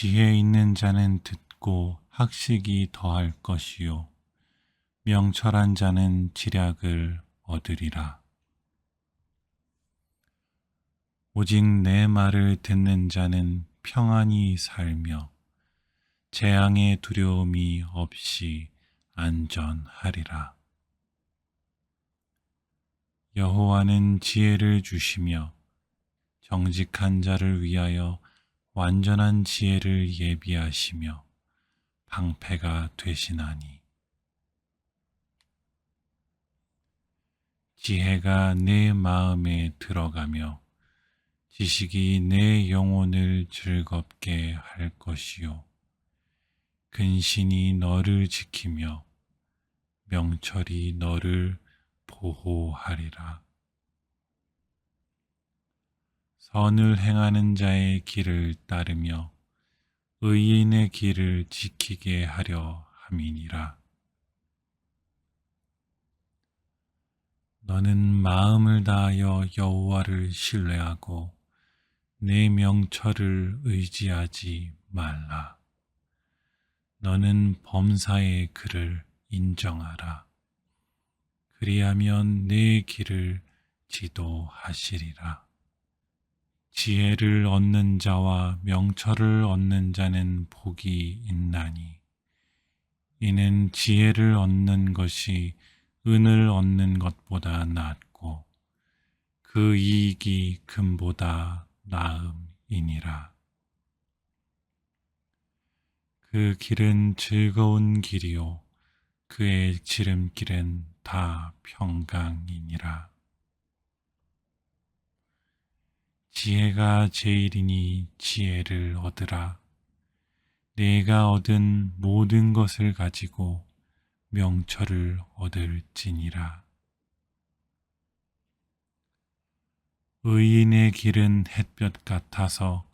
지혜 있는 자는 듣고 학식이 더할 것이요 명철한 자는 지략을 얻으리라. 오직 내 말을 듣는 자는 평안히 살며 재앙의 두려움이 없이 안전하리라. 여호와는 지혜를 주시며 정직한 자를 위하여 완전한 지혜를 예비하시며 방패가 되시나니 지혜가 내 마음에 들어가며 지식이 내 영혼을 즐겁게 할 것이요 근신이 너를 지키며 명철이 너를 보호하리라. 선을 행하는 자의 길을 따르며 의인의 길을 지키게 하려 함이니라. 너는 마음을 다하여 여호와를 신뢰하고 내 명철을 의지하지 말라. 너는 범사의 그를 인정하라. 그리하면 내 길을 지도하시리라. 지혜를 얻는 자와 명철을 얻는 자는 복이 있나니 이는 지혜를 얻는 것이 은을 얻는 것보다 낫고 그 이익이 금보다 나음이니라. 그 길은 즐거운 길이요 그의 지름길은 다 평강이니라. 지혜가 제일이니 지혜를 얻으라. 내가 얻은 모든 것을 가지고 명철을 얻을지니라. 의인의 길은 햇볕 같아서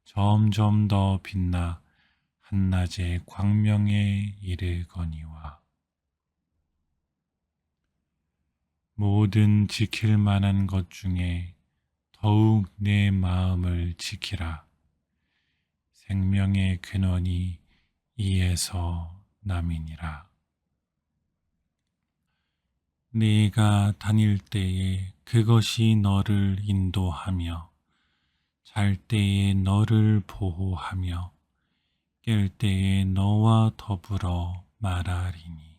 점점 더 빛나 한낮의 광명에 이르거니와 모든 지킬 만한 것 중에 더욱 내 마음을 지키라. 생명의 근원이 이에서 남이니라. 네가 다닐 때에 그것이 너를 인도하며 잘 때에 너를 보호하며 깰 때에 너와 더불어 말하리니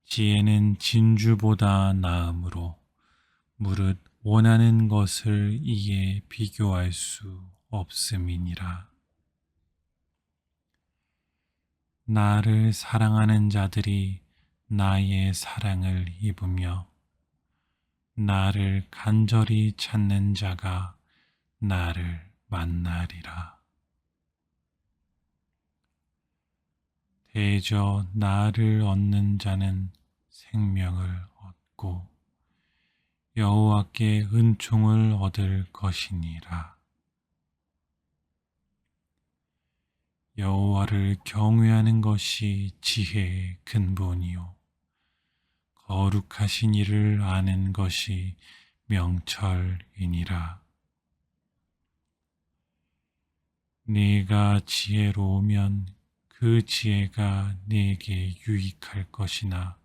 지혜는 진주보다 나음으로 무릇 원하는 것을 이에 비교할 수 없음이니라. 나를 사랑하는 자들이 나의 사랑을 입으며 나를 간절히 찾는 자가 나를 만나리라. 대저 나를 얻는 자는 생명을 얻고 여호와께 은총을 얻을 것이니라. 여호와를 경외하는 것이 지혜의 근본이요 거룩하신 이를 아는 것이 명철이니라. 네가 지혜로우면 그 지혜가 네게 유익할 것이나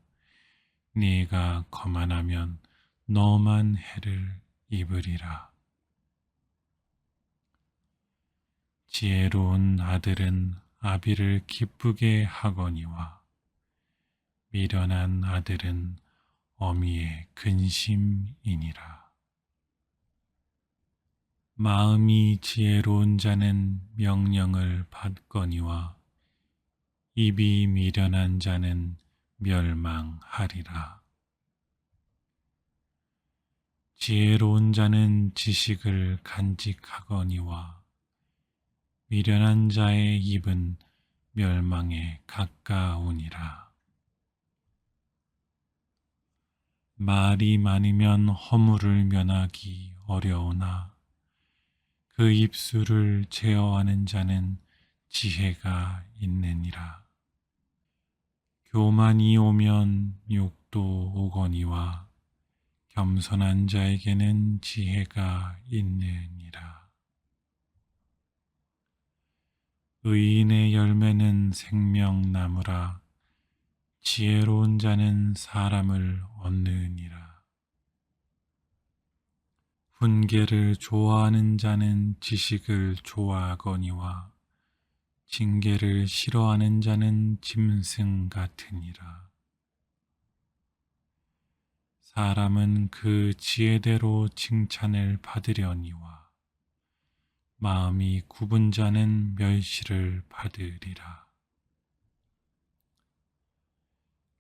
네가 거만하면 너만 해를 입으리라. 지혜로운 아들은 아비를 기쁘게 하거니와 미련한 아들은 어미의 근심이니라. 마음이 지혜로운 자는 명령을 받거니와 입이 미련한 자는 멸망하리라. 지혜로운 자는 지식을 간직하거니와 미련한 자의 입은 멸망에 가까우니라. 말이 많으면 허물을 면하기 어려우나 그 입술을 제어하는 자는 지혜가 있느니라. 교만이 오면 욕도 오거니와 겸손한 자에게는 지혜가 있느니라. 의인의 열매는 생명나무라. 지혜로운 자는 사람을 얻느니라. 훈계를 좋아하는 자는 지식을 좋아하거니와 징계를 싫어하는 자는 짐승 같으니라. 사람은 그 지혜대로 칭찬을 받으려니와 마음이 굽은 자는 멸시를 받으리라.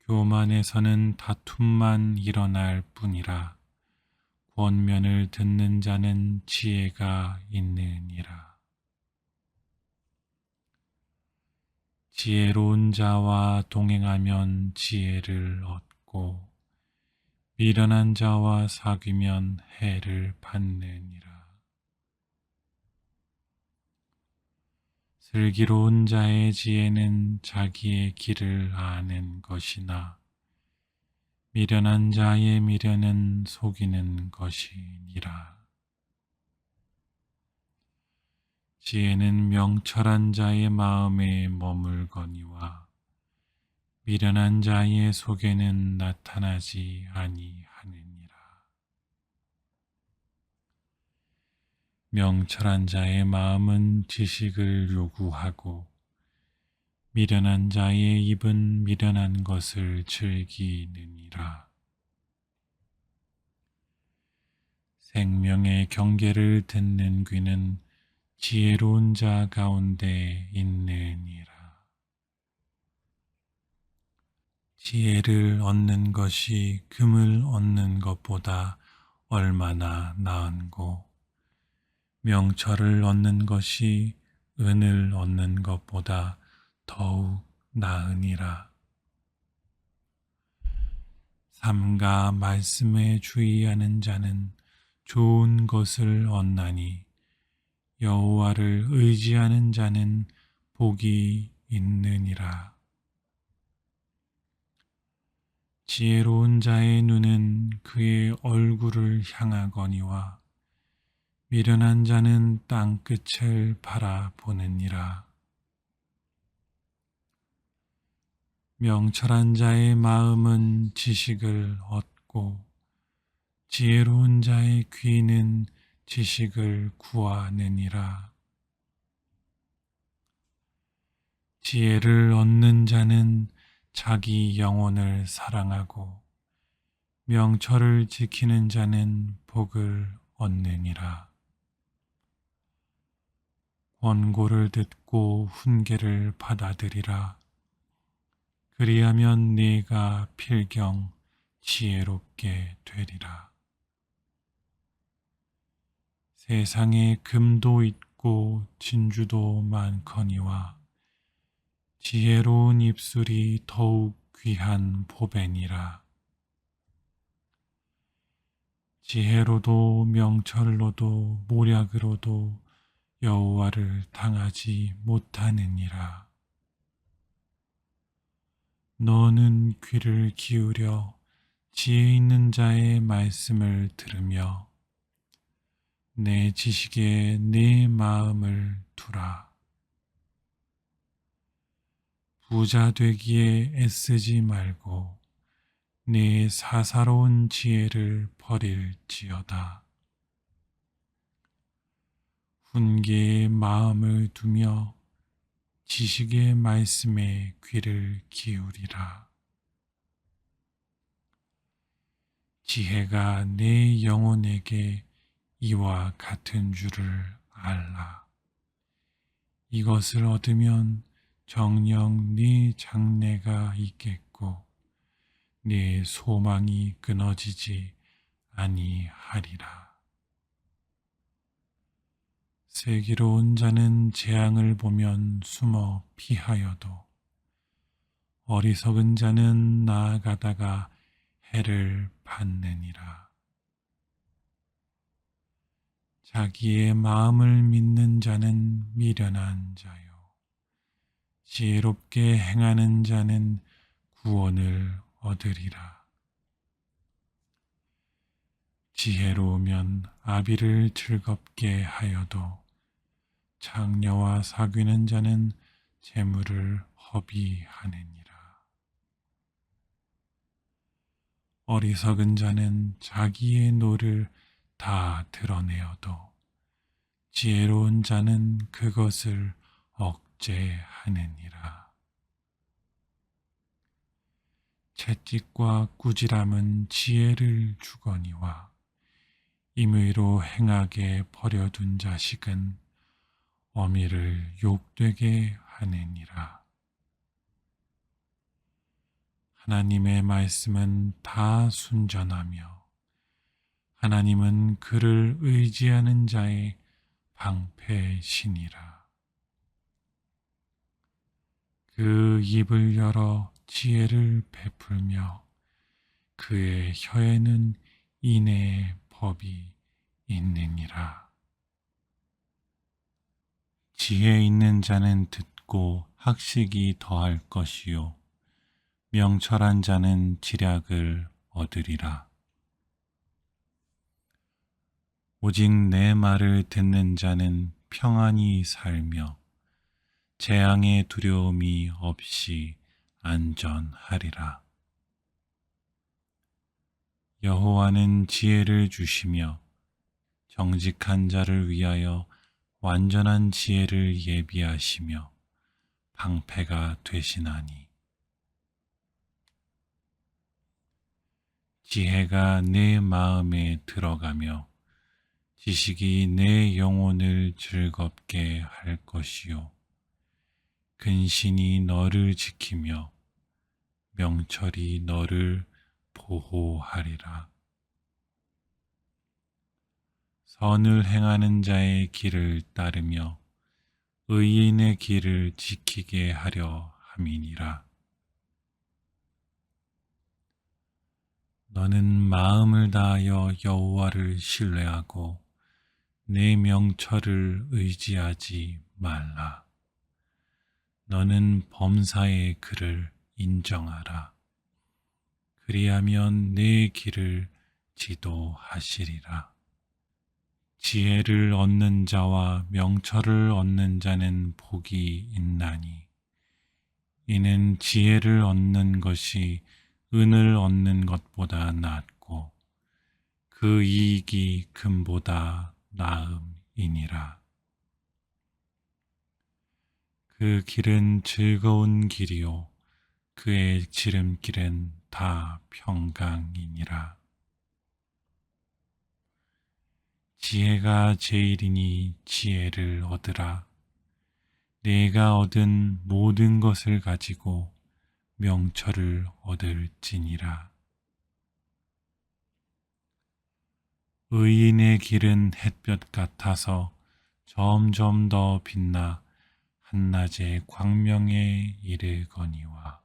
교만에서는 다툼만 일어날 뿐이라. 권면을 듣는 자는 지혜가 있느니라. 지혜로운 자와 동행하면 지혜를 얻고 미련한 자와 사귀면 해를 받느니라. 슬기로운 자의 지혜는 자기의 길을 아는 것이나 미련한 자의 미련은 속이는 것이니라. 지혜는 명철한 자의 마음에 머물거니와 미련한 자의 속에는 나타나지 아니하느니라. 명철한 자의 마음은 지식을 요구하고 미련한 자의 입은 미련한 것을 즐기느니라. 생명의 경계를 듣는 귀는 지혜로운 자 가운데 있느니라. 지혜를 얻는 것이 금을 얻는 것보다 얼마나 나은고 명철을 얻는 것이 은을 얻는 것보다 더욱 나으니라. 삼가 말씀에 주의하는 자는 좋은 것을 얻나니 여호와를 의지하는 자는 복이 있느니라. 지혜로운 자의 눈은 그의 얼굴을 향하거니와 미련한 자는 땅끝을 바라보느니라. 명철한 자의 마음은 지식을 얻고 지혜로운 자의 귀는 지식을 구하느니라. 지혜를 얻는 자는 자기 영혼을 사랑하고 명철을 지키는 자는 복을 얻느니라. 권고를 듣고 훈계를 받아들이라. 그리하면 네가 필경 지혜롭게 되리라. 세상에 금도 있고 진주도 많거니와 지혜로운 입술이 더욱 귀한 보배니라. 지혜로도 명철로도 모략으로도 여호와를 당하지 못하느니라. 너는 귀를 기울여 지혜 있는 자의 말씀을 들으며 내 지식에 내 마음을 두라. 부자 되기에 애쓰지 말고 내 사사로운 지혜를 버릴지어다. 훈계의 마음을 두며 지식의 말씀에 귀를 기울이라. 지혜가 내 영혼에게 이와 같은 줄을 알라. 이것을 얻으면 정녕 네 장래가 있겠고 네 소망이 끊어지지 아니하리라. 슬기로운 자는 재앙을 보면 숨어 피하여도 어리석은 자는 나아가다가 해를 받느니라. 자기의 마음을 믿는 자는 미련한 자요. 지혜롭게 행하는 자는 구원을 얻으리라. 지혜로우면 아비를 즐겁게 하여도 창녀와 사귀는 자는 재물을 허비하느니라. 어리석은 자는 자기의 노를 다 드러내어도 지혜로운 자는 그것을 억제하느니라. 채찍과 꾸지람은 지혜를 주거니와 임의로 행하게 버려둔 자식은 어미를 욕되게 하느니라. 하나님의 말씀은 다 순전하며 하나님은 그를 의지하는 자의 방패시니라. 그 입을 열어 지혜를 베풀며 그의 혀에는 인애의 법이 있느니라. 지혜 있는 자는 듣고 학식이 더할 것이요 명철한 자는 지략을 얻으리라. 오직 내 말을 듣는 자는 평안히 살며 재앙의 두려움이 없이 안전하리라. 여호와는 지혜를 주시며 정직한 자를 위하여 완전한 지혜를 예비하시며 방패가 되시나니 지혜가 내 마음에 들어가며 지식이 내 영혼을 즐겁게 할 것이요 근신이 너를 지키며 명철이 너를 보호하리라. 선을 행하는 자의 길을 따르며 의인의 길을 지키게 하려 함이니라. 너는 마음을 다하여 여호와를 신뢰하고 내 명철을 의지하지 말라. 너는 범사의 그를 인정하라. 그리하면 내 길을 지도하시리라. 지혜를 얻는 자와 명철을 얻는 자는 복이 있나니 이는 지혜를 얻는 것이 은을 얻는 것보다 낫고 그 이익이 금보다 나음이니라. 그 길은 즐거운 길이요 그의 지름길은 다 평강이니라. 지혜가 제일이니 지혜를 얻으라. 내가 얻은 모든 것을 가지고 명철을 얻을지니라. 의인의 길은 햇볕 같아서 점점 더 빛나 한낮의 광명에 이르거니와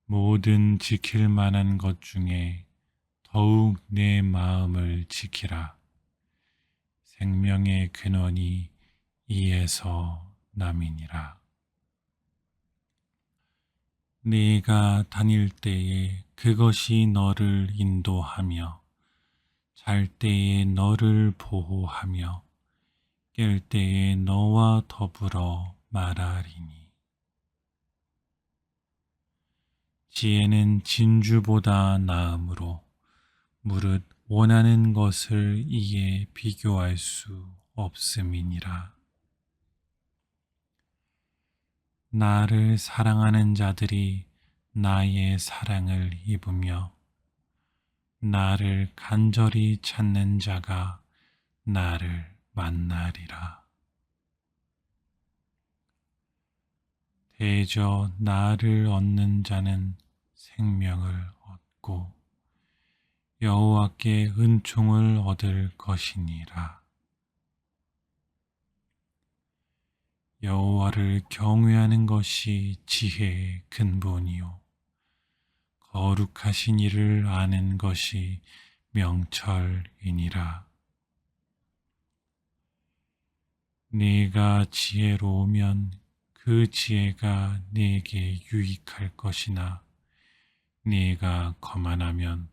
모든 지킬 만한 것 중에 더욱 내 마음을 지키라. 생명의 근원이 이에서 남이니라. 네가 다닐 때에 그것이 너를 인도하며 잘 때에 너를 보호하며 깰 때에 너와 더불어 말하리니 지혜는 진주보다 나음으로 무릇 원하는 것을 이에 비교할 수 없음이니라. 나를 사랑하는 자들이 나의 사랑을 입으며 나를 간절히 찾는 자가 나를 만나리라. 대저 나를 얻는 자는 생명을 얻고 여호와께 은총을 얻을 것이니라. 여호와를 경외하는 것이 지혜의 근본이요 거룩하신 이를 아는 것이 명철이니라. 네가 지혜로우면 그 지혜가 네게 유익할 것이나 네가 거만하면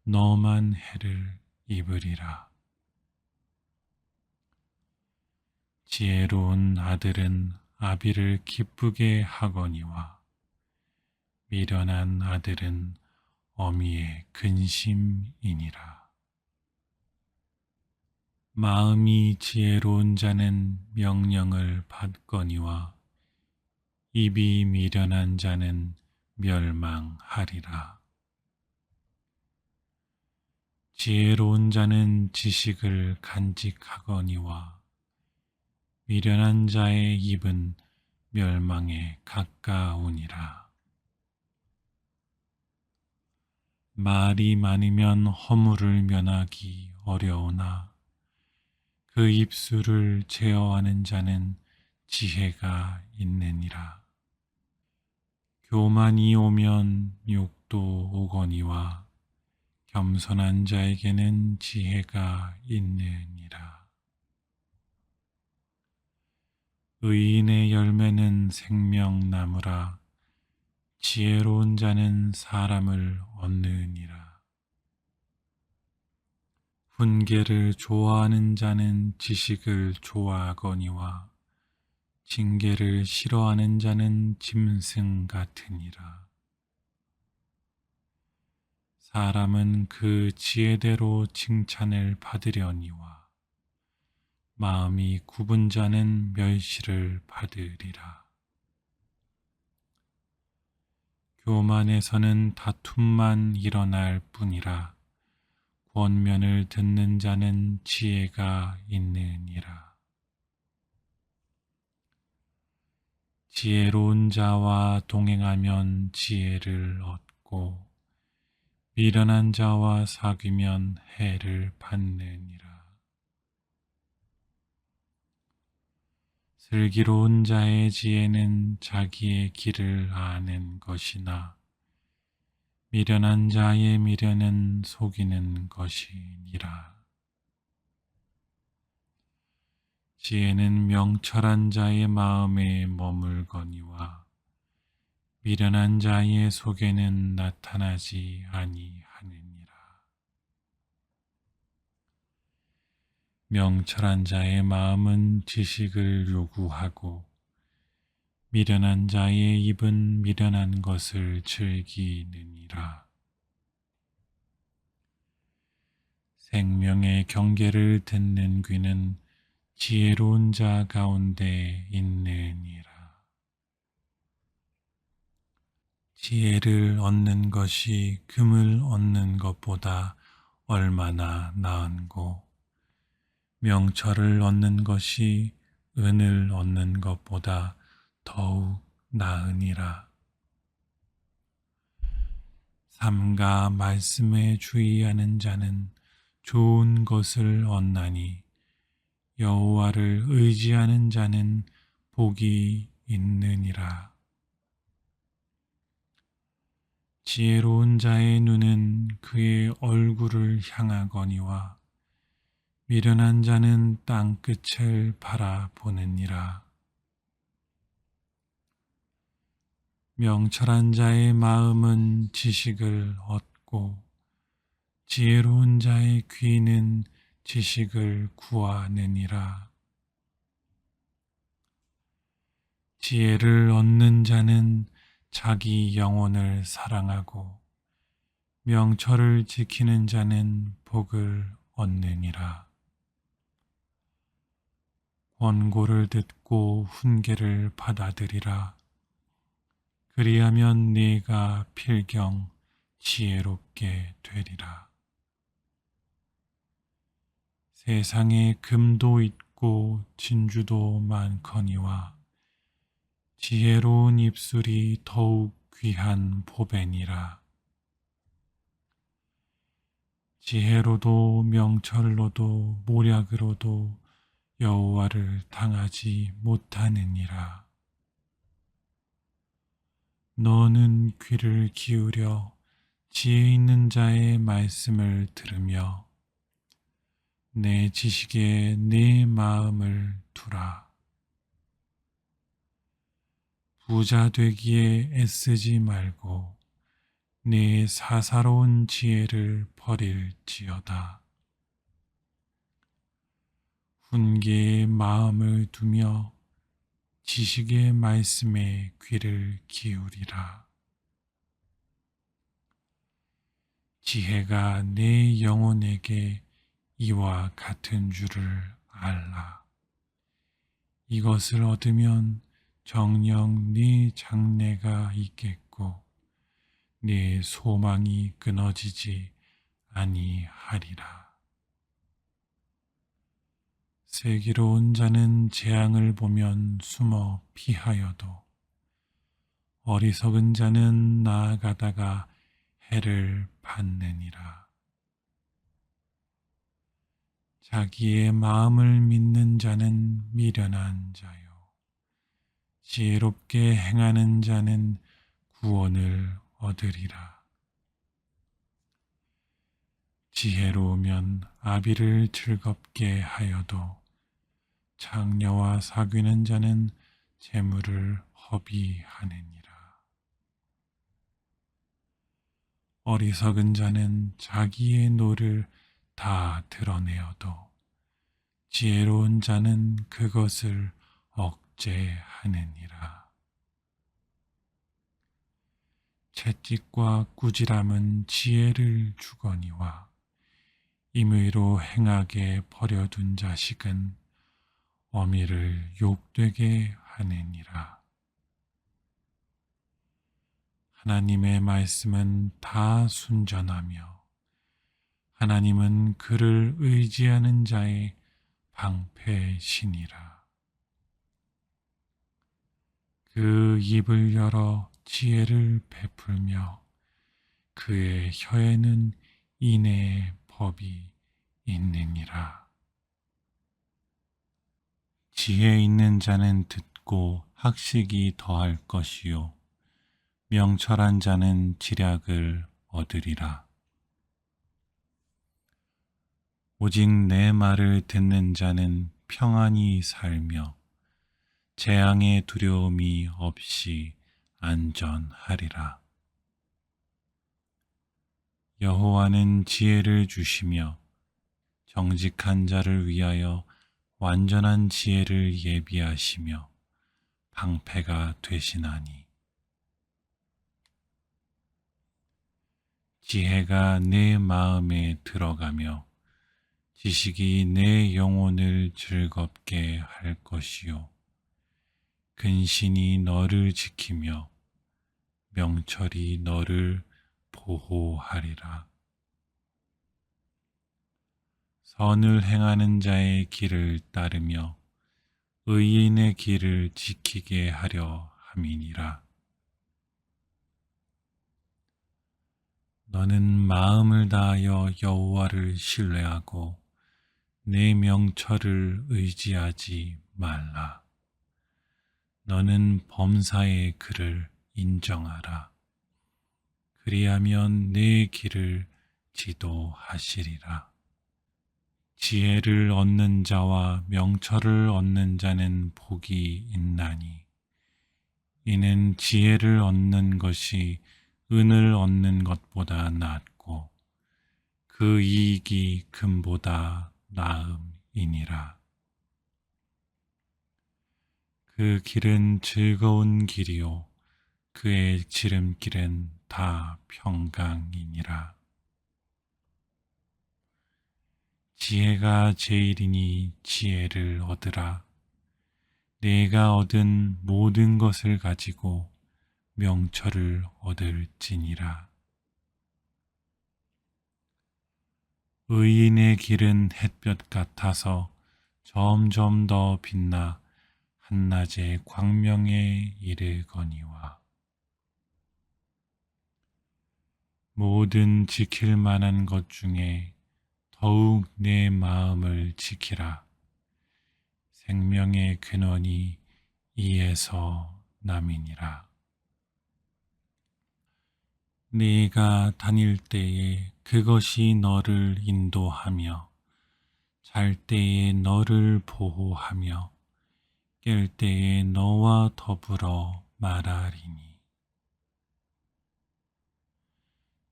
너만 해를 입으리라. 지혜로운 아들은 아비를 기쁘게 하거니와 미련한 아들은 어미의 근심이니라. 마음이 지혜로운 자는 명령을 받거니와 입이 미련한 자는 멸망하리라. 지혜로운 자는 지식을 간직하거니와 미련한 자의 입은 멸망에 가까우니라. 말이 많으면 허물을 면하기 어려우나 그 입술을 제어하는 자는 지혜가 있느니라. 교만이 오면 욕도 오거니와 겸손한 자에게는 지혜가 있느니라. 의인의 열매는 생명나무라. 지혜로운 자는 사람을 얻느니라. 훈계를 좋아하는 자는 지식을 좋아하거니와 징계를 싫어하는 자는 짐승 같으니라. 사람은 그 지혜대로 칭찬을 받으려니와 마음이 굽은 자는 멸시를 받으리라. 교만에서는 다툼만 일어날 뿐이라. 권면을 듣는 자는 지혜가 있느니라. 지혜로운 자와 동행하면 지혜를 얻고 미련한 자와 사귀면 해를 받느니라. 슬기로운 자의 지혜는 자기의 길을 아는 것이나 미련한 자의 미련은 속이는 것이니라. 지혜는 명철한 자의 마음에 머물거니와 미련한 자의 속에는 나타나지 아니하느니라. 명철한 자의 마음은 지식을 요구하고 미련한 자의 입은 미련한 것을 즐기느니라. 생명의 경계를 듣는 귀는 지혜로운 자 가운데 있느니라. 지혜를 얻는 것이 금을 얻는 것보다 얼마나 나은고 명철을 얻는 것이 은을 얻는 것보다 더욱 나으니라. 삼가 말씀에 주의하는 자는 좋은 것을 얻나니 여호와를 의지하는 자는 복이 있느니라. 지혜로운 자의 눈은 그의 얼굴을 향하거니와 미련한 자는 땅끝을 바라보느니라. 명철한 자의 마음은 지식을 얻고 지혜로운 자의 귀는 지식을 구하느니라. 지혜를 얻는 자는 자기 영혼을 사랑하고 명철을 지키는 자는 복을 얻느니라. 권고를 듣고 훈계를 받아들이라. 그리하면 네가 필경 지혜롭게 되리라. 세상에 금도 있고 진주도 많거니와 지혜로운 입술이 더욱 귀한 보배니라. 지혜로도 명철로도 모략으로도 여호와를 당하지 못하느니라. 너는 귀를 기울여 지혜 있는 자의 말씀을 들으며 내 지식에 내 마음을 두라. 부자 되기에 애쓰지 말고 내 사사로운 지혜를 버릴지어다. 훈계의 마음을 두며 지식의 말씀에 귀를 기울이라. 지혜가 내 영혼에게 이와 같은 줄을 알라. 이것을 얻으면 정녕 네 장래가 있겠고 네 소망이 끊어지지 아니하리라. 슬기로운 자는 재앙을 보면 숨어 피하여도 어리석은 자는 나아가다가 해를 받느니라. 자기의 마음을 믿는 자는 미련한 자요. 지혜롭게 행하는 자는 구원을 얻으리라. 지혜로우면 아비를 즐겁게 하여도 장녀와 사귀는 자는 재물을 허비하느니라. 어리석은 자는 자기의 노를 다 드러내어도 지혜로운 자는 그것을 억제하느니라. 채찍과 꾸지람은 지혜를 주거니와 임의로 행하게 버려둔 자식은 어미를 욕되게 하느니라. 하나님의 말씀은 다 순전하며 하나님은 그를 의지하는 자의 방패시니라. 그 입을 열어 지혜를 베풀며 그의 혀에는 인애의 법이 있느니라. 지혜 있는 자는 듣고 학식이 더할 것이요 명철한 자는 지략을 얻으리라. 오직 내 말을 듣는 자는 평안히 살며 재앙의 두려움이 없이 안전하리라. 여호와는 지혜를 주시며 정직한 자를 위하여 완전한 지혜를 예비하시며 방패가 되시나니 지혜가 내 마음에 들어가며 지식이 내 영혼을 즐겁게 할 것이요 근신이 너를 지키며 명철이 너를 보호하리라. 선을 행하는 자의 길을 따르며 의인의 길을 지키게 하려 함이니라. 너는 마음을 다하여 여호와를 신뢰하고 내 명철을 의지하지 말라. 너는 범사의 그를 인정하라. 그리하면 내 길을 지도하시리라. 지혜를 얻는 자와 명철을 얻는 자는 복이 있나니 이는 지혜를 얻는 것이 은을 얻는 것보다 낫고 그 이익이 금보다 나음이니라. 그 길은 즐거운 길이요 그의 지름길은 다 평강이니라. 지혜가 제일이니 지혜를 얻으라. 내가 얻은 모든 것을 가지고 명철을 얻을지니라. 의인의 길은 햇볕 같아서 점점 더 빛나 한낮의 광명에 이르거니와 모든 지킬 만한 것 중에 더욱 내 마음을 지키라. 생명의 근원이 이에서 남이니라. 네가 다닐 때에 그것이 너를 인도하며 잘 때에 너를 보호하며 깰 때에 너와 더불어 말하리니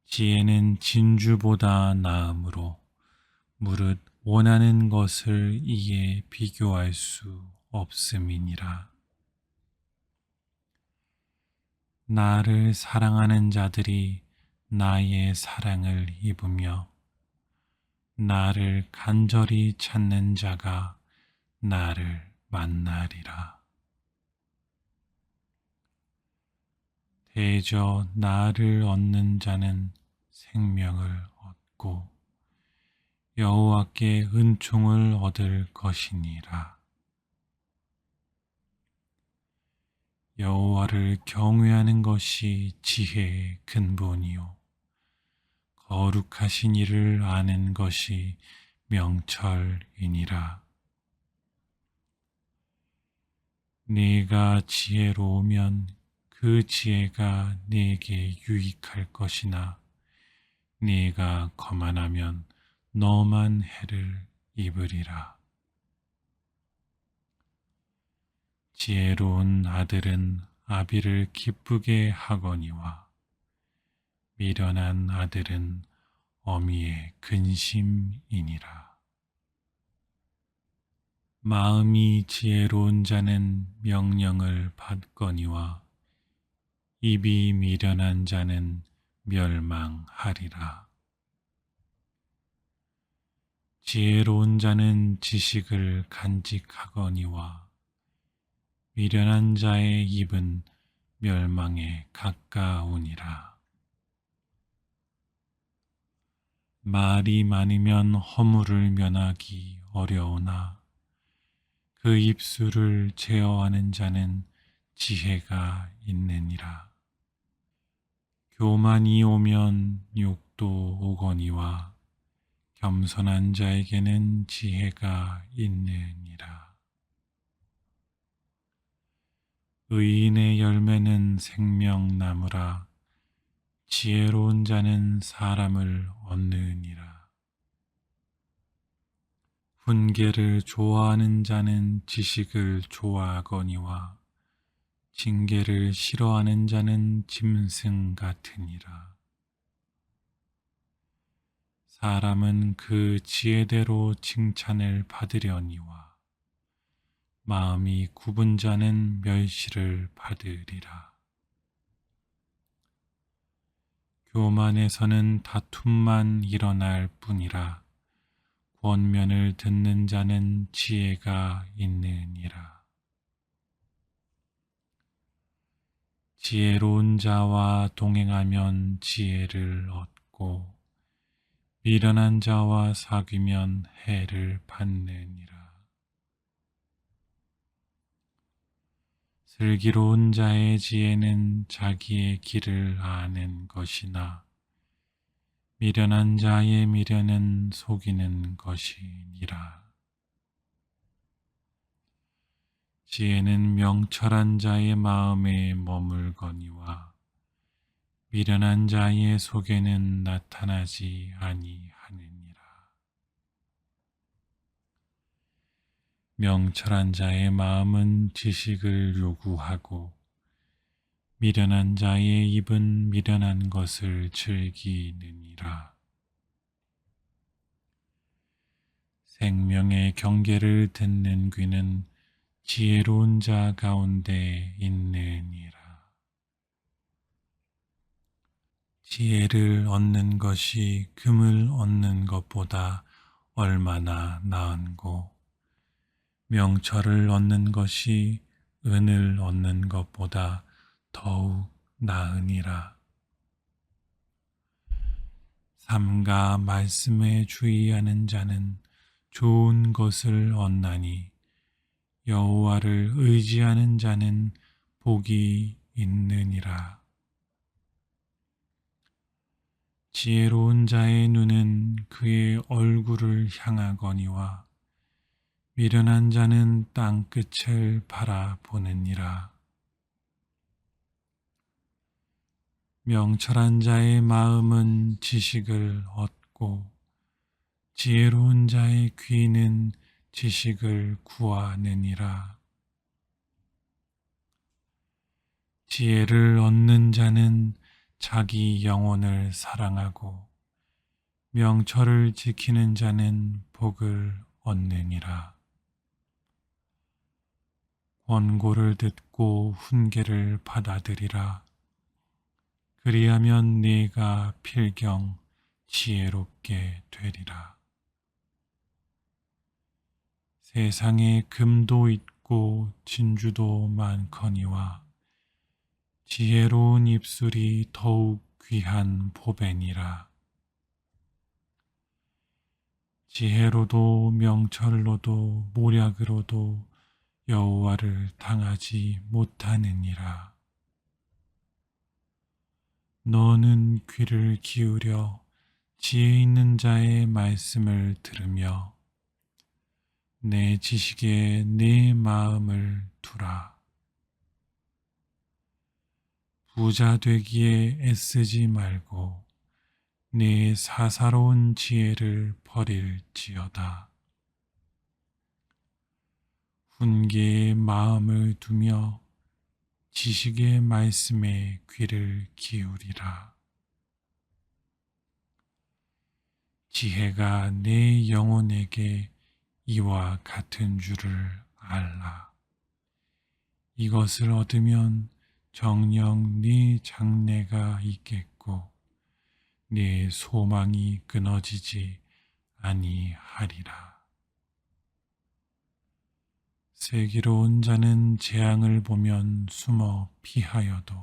지혜는 진주보다 나음으로 무릇 원하는 것을 이에 비교할 수 없음이니라. 나를 사랑하는 자들이 나의 사랑을 입으며 나를 간절히 찾는 자가 나를 만나리라. 대저 나를 얻는 자는 생명을 얻고 여호와께 은총을 얻을 것이니라. 여호와를 경외하는 것이 지혜의 근본이요 거룩하신 이를 아는 것이 명철이니라. 네가 지혜로우면 그 지혜가 네게 유익할 것이나 네가 거만하면 너만 해를 입으리라. 지혜로운 아들은 아비를 기쁘게 하거니와 미련한 아들은 어미의 근심이니라. 마음이 지혜로운 자는 명령을 받거니와 입이 미련한 자는 멸망하리라. 지혜로운 자는 지식을 간직하거니와 미련한 자의 입은 멸망에 가까우니라. 말이 많으면 허물을 면하기 어려우나 그 입술을 제어하는 자는 지혜가 있느니라. 교만이 오면 욕도 오거니와 겸손한 자에게는 지혜가 있느니라. 의인의 열매는 생명나무라. 지혜로운 자는 사람을 얻느니라. 훈계를 좋아하는 자는 지식을 좋아하거니와 징계를 싫어하는 자는 짐승 같으니라. 사람은 그 지혜대로 칭찬을 받으려니와 마음이 굽은 자는 멸시를 받으리라. 교만에서는 다툼만 일어날 뿐이라. 권면을 듣는 자는 지혜가 있느니라. 지혜로운 자와 동행하면 지혜를 얻고 미련한 자와 사귀면 해를 받느니라. 슬기로운 자의 지혜는 자기의 길을 아는 것이나 미련한 자의 미련은 속이는 것이니라. 지혜는 명철한 자의 마음에 머물거니와 미련한 자의 속에는 나타나지 아니하느니라. 명철한 자의 마음은 지식을 요구하고 미련한 자의 입은 미련한 것을 즐기느니라. 생명의 경계를 듣는 귀는 지혜로운 자 가운데 있느니라. 지혜를 얻는 것이 금을 얻는 것보다 얼마나 나은고 명철을 얻는 것이 은을 얻는 것보다 더욱 나으니라. 삼가 말씀에 주의하는 자는 좋은 것을 얻나니 여호와를 의지하는 자는 복이 있느니라. 지혜로운 자의 눈은 그의 얼굴을 향하거니와 미련한 자는 땅끝을 바라보느니라. 명철한 자의 마음은 지식을 얻고 지혜로운 자의 귀는 지식을 구하느니라. 지혜를 얻는 자는 자기 영혼을 사랑하고 명철을 지키는 자는 복을 얻느니라. 권고를 듣고 훈계를 받아들이라. 그리하면 네가 필경 지혜롭게 되리라. 세상에 금도 있고 진주도 많거니와 지혜로운 입술이 더욱 귀한 보배니라. 지혜로도 명철로도 모략으로도 여호와를 당하지 못하느니라. 너는 귀를 기울여 지혜 있는 자의 말씀을 들으며 내 지식에 내 마음을 두라. 부자 되기에 애쓰지 말고 내 사사로운 지혜를 버릴지어다. 훈계의 마음을 두며 지식의 말씀에 귀를 기울이라. 지혜가 내 영혼에게 이와 같은 줄을 알라. 이것을 얻으면 정녕 네 장래가 있겠고 네 소망이 끊어지지 아니하리라. 슬기로운 자는 재앙을 보면 숨어 피하여도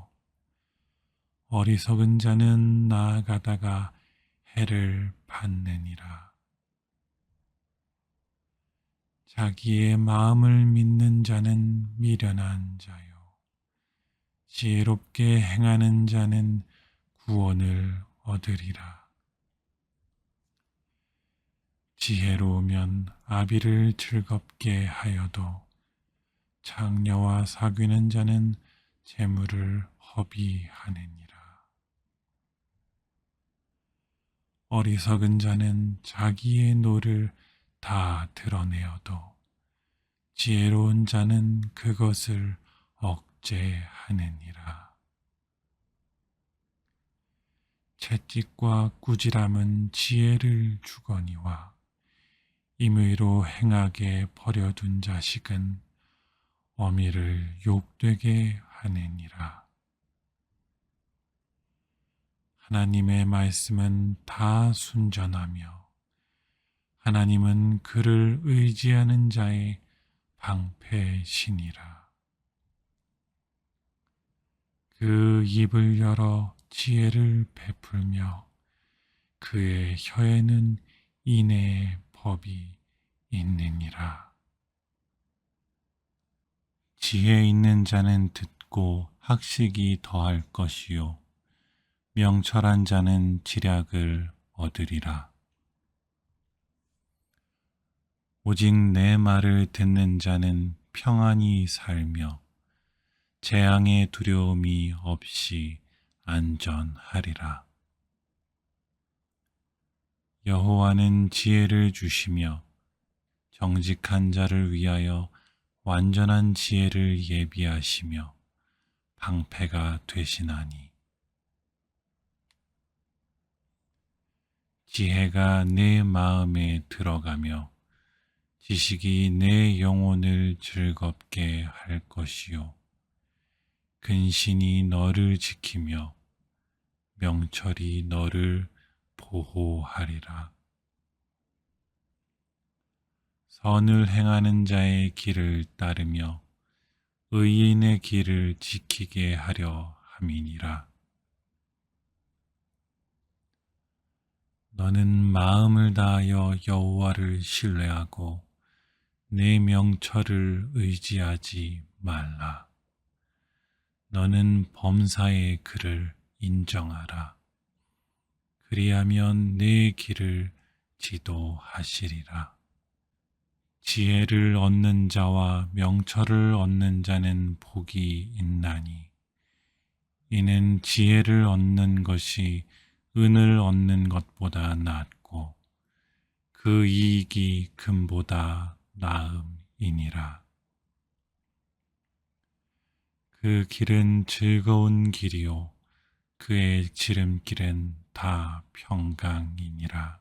어리석은 자는 나아가다가 해를 받느니라. 자기의 마음을 믿는 자는 미련한 자요. 지혜롭게 행하는 자는 구원을 얻으리라. 지혜로우면 아비를 즐겁게 하여도 장녀와 사귀는 자는 재물을 허비하느니라. 어리석은 자는 자기의 노를 다 드러내어도 지혜로운 자는 그것을 억제하느니라. 채찍과 꾸지람은 지혜를 주거니와 임의로 행하게 버려둔 자식은 어미를 욕되게 하느니라. 하나님의 말씀은 다 순전하며 하나님은 그를 의지하는 자의 방패시니라. 그 입을 열어 지혜를 베풀며 그의 혀에는 인애의 법이 있느니라. 지혜 있는 자는 듣고 학식이 더할 것이요 명철한 자는 지략을 얻으리라. 오직 내 말을 듣는 자는 평안히 살며 재앙의 두려움이 없이 안전하리라. 여호와는 지혜를 주시며 정직한 자를 위하여 완전한 지혜를 예비하시며 방패가 되시나니 지혜가 내 마음에 들어가며 지식이 내 영혼을 즐겁게 할 것이요 근신이 너를 지키며 명철이 너를 보호하리라. 선을 행하는 자의 길을 따르며 의인의 길을 지키게 하려 함이니라. 너는 마음을 다하여 여호와를 신뢰하고 내 명철을 의지하지 말라. 너는 범사의 그를 인정하라. 그리하면 내 길을 지도하시리라. 지혜를 얻는 자와 명철을 얻는 자는 복이 있나니 이는 지혜를 얻는 것이 은을 얻는 것보다 낫고 그 이익이 금보다 나음이니라. 그 길은 즐거운 길이요 그의 지름길은 다 평강이니라.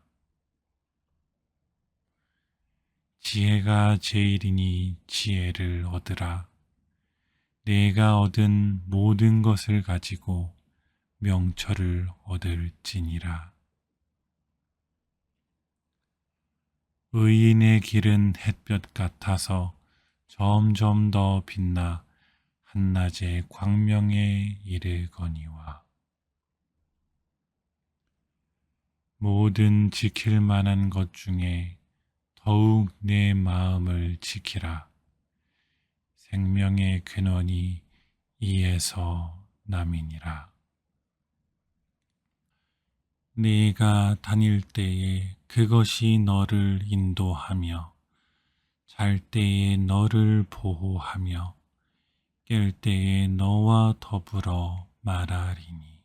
지혜가 제일이니 지혜를 얻으라. 내가 얻은 모든 것을 가지고 명철을 얻을지니라. 의인의 길은 햇볕 같아서 점점 더 빛나 한낮의 광명에 이르거니와 모든 지킬 만한 것 중에 더욱 내 마음을 지키라. 생명의 근원이 이에서 남이니라. 네가 다닐 때에 그것이 너를 인도하며 잘 때에 너를 보호하며 깰 때에 너와 더불어 말하리니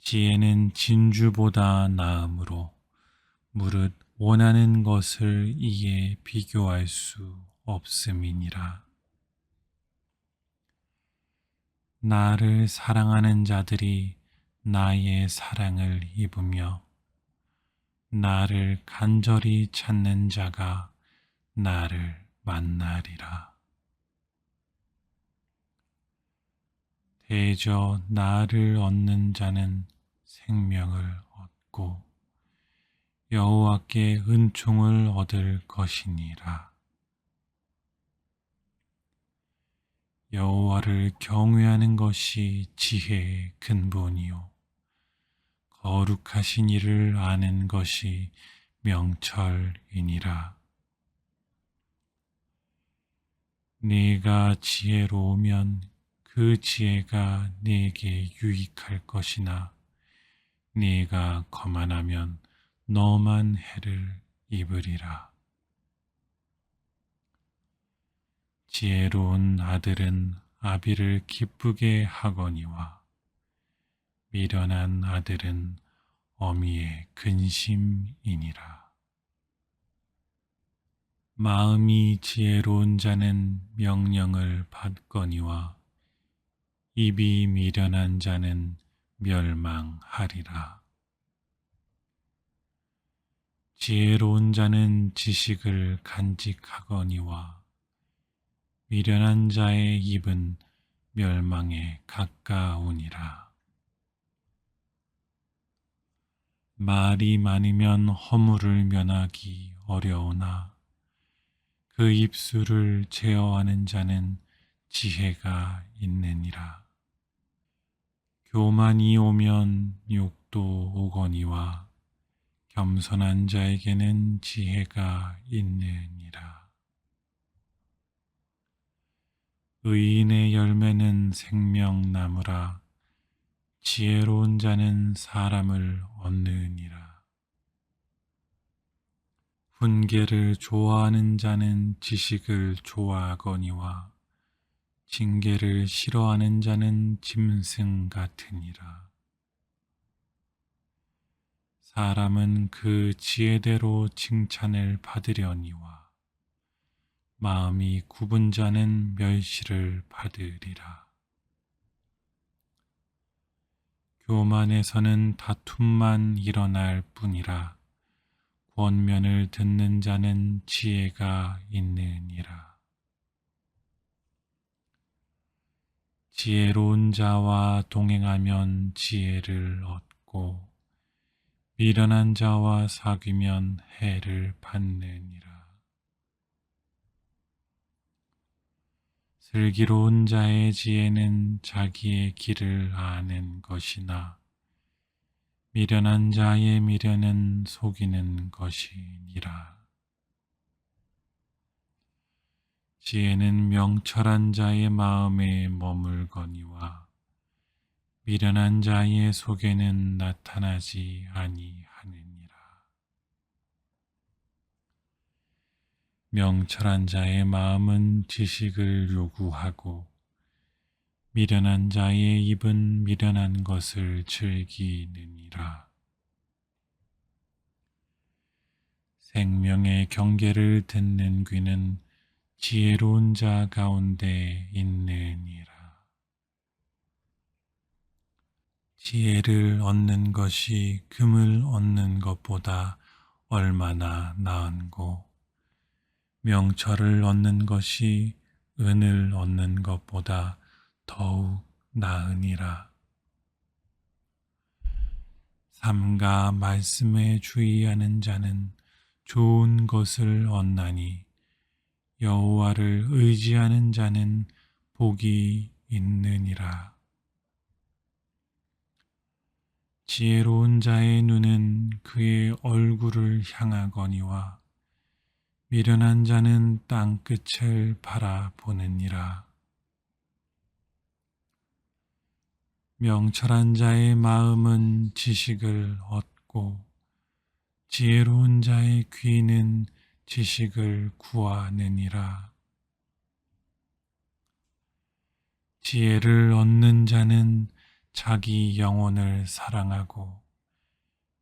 지혜는 진주보다 나음으로 무릇 원하는 것을 이에 비교할 수 없음이니라. 나를 사랑하는 자들이 나의 사랑을 입으며 나를 간절히 찾는 자가 나를 만나리라. 대저 나를 얻는 자는 생명을 얻고 여호와께 은총을 얻을 것이니라. 여호와를 경외하는 것이 지혜의 근본이요 거룩하신 이를 아는 것이 명철이니라. 네가 지혜로우면 그 지혜가 네게 유익할 것이나 네가 거만하면 너만 해를 입으리라. 지혜로운 아들은 아비를 기쁘게 하거니와 미련한 아들은 어미의 근심이니라. 마음이 지혜로운 자는 명령을 받거니와 입이 미련한 자는 멸망하리라. 지혜로운 자는 지식을 간직하거니와 미련한 자의 입은 멸망에 가까우니라. 말이 많으면 허물을 면하기 어려우나 그 입술을 제어하는 자는 지혜가 있느니라. 교만이 오면 욕도 오거니와 겸손한 자에게는 지혜가 있느니라. 의인의 열매는 생명나무라. 지혜로운 자는 사람을 얻느니라. 훈계를 좋아하는 자는 지식을 좋아하거니와 징계를 싫어하는 자는 짐승 같으니라. 사람은 그 지혜대로 칭찬을 받으려니와 마음이 굽은 자는 멸시를 받으리라. 교만에서는 다툼만 일어날 뿐이라. 권면을 듣는 자는 지혜가 있느니라. 지혜로운 자와 동행하면 지혜를 얻고 미련한 자와 사귀면 해를 받느니라. 슬기로운 자의 지혜는 자기의 길을 아는 것이나 미련한 자의 미련은 속이는 것이니라. 지혜는 명철한 자의 마음에 머물거니와 미련한 자의 속에는 나타나지 아니하느니라. 명철한 자의 마음은 지식을 요구하고 미련한 자의 입은 미련한 것을 즐기느니라. 생명의 경계를 듣는 귀는 지혜로운 자 가운데 있느니라. 지혜를 얻는 것이 금을 얻는 것보다 얼마나 나은고. 명철을 얻는 것이 은을 얻는 것보다 더욱 나으니라. 삼가 말씀에 주의하는 자는 좋은 것을 얻나니 여호와를 의지하는 자는 복이 있느니라. 지혜로운 자의 눈은 그의 얼굴을 향하거니와 미련한 자는 땅끝을 바라보느니라. 명철한 자의 마음은 지식을 얻고 지혜로운 자의 귀는 지식을 구하느니라. 지혜를 얻는 자는 자기 영혼을 사랑하고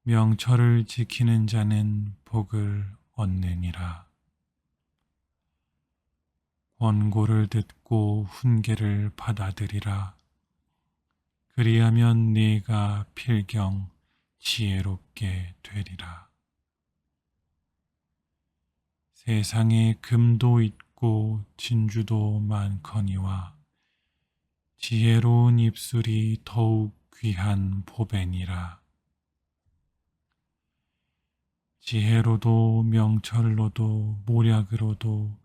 명철을 지키는 자는 복을 얻느니라. 권고를 듣고 훈계를 받아들이라. 그리하면 네가 필경 지혜롭게 되리라. 세상에 금도 있고 진주도 많거니와 지혜로운 입술이 더욱 귀한 보배니라. 지혜로도 명철로도 모략으로도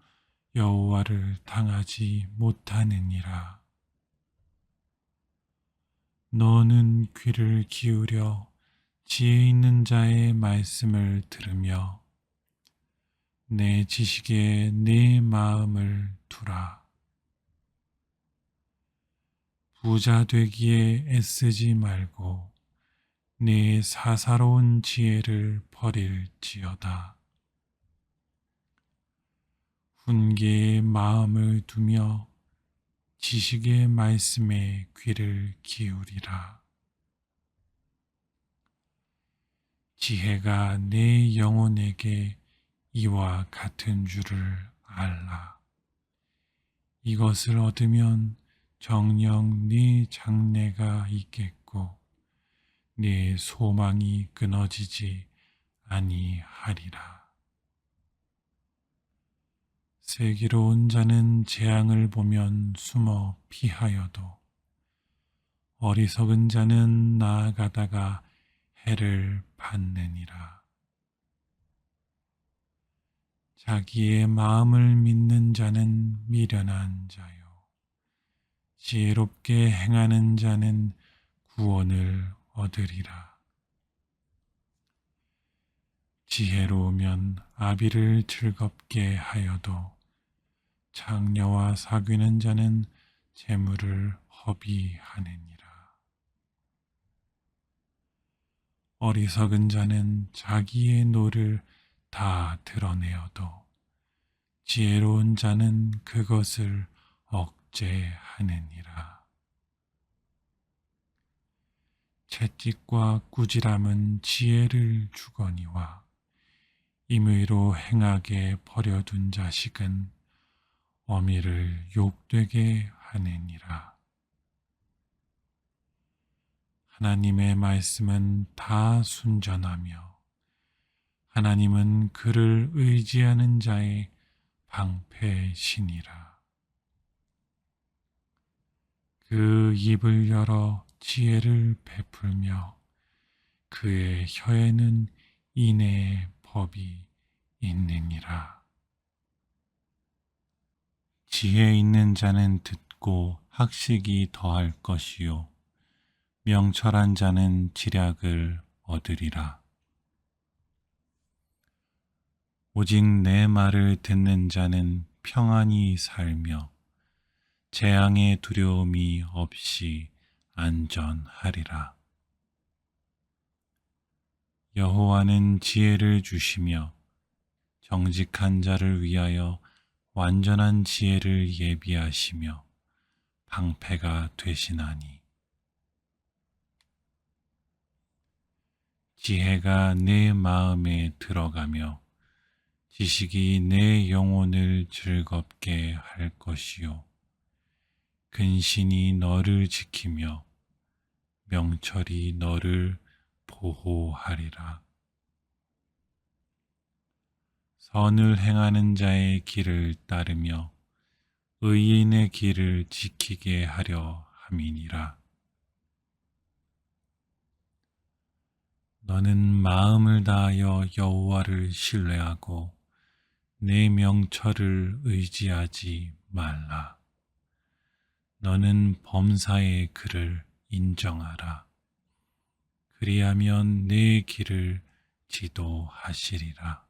여호와를 당하지 못하느니라. 너는 귀를 기울여 지혜 있는 자의 말씀을 들으며 내 지식에 내 마음을 두라. 부자 되기에 애쓰지 말고 내 사사로운 지혜를 버릴지어다. 훈계의 마음을 두며 지식의 말씀에 귀를 기울이라. 지혜가 내 영혼에게 이와 같은 줄을 알라. 이것을 얻으면 정녕 네 장래가 있겠고 네 소망이 끊어지지 아니하리라. 슬기로운 자는 재앙을 보면 숨어 피하여도 어리석은 자는 나아가다가 해를 받느니라. 자기의 마음을 믿는 자는 미련한 자요 지혜롭게 행하는 자는 구원을 얻으리라. 지혜로우면 아비를 즐겁게 하여도 장녀와 사귀는 자는 재물을 허비하느니라. 어리석은 자는 자기의 노를 다 드러내어도 지혜로운 자는 그것을 억제하느니라. 채찍과 꾸지람은 지혜를 주거니와 임의로 행하게 버려둔 자식은 어미를 욕되게 하느니라. 하나님의 말씀은 다 순전하며 하나님은 그를 의지하는 자의 방패시니라. 그 입을 열어 지혜를 베풀며 그의 혀에는 인애의 법이 있느니라. 지혜 있는 자는 듣고 학식이 더할 것이요 명철한 자는 지략을 얻으리라. 오직 내 말을 듣는 자는 평안히 살며 재앙의 두려움이 없이 안전하리라. 여호와는 지혜를 주시며 정직한 자를 위하여 완전한 지혜를 예비하시며 방패가 되시나니 지혜가 내 마음에 들어가며 지식이 내 영혼을 즐겁게 할 것이요 근신이 너를 지키며 명철이 너를 보호하리라. 선을 행하는 자의 길을 따르며 의인의 길을 지키게 하려 함이니라. 너는 마음을 다하여 여호와를 신뢰하고 내 명철을 의지하지 말라. 너는 범사의 그를 인정하라. 그리하면 내 길을 지도하시리라.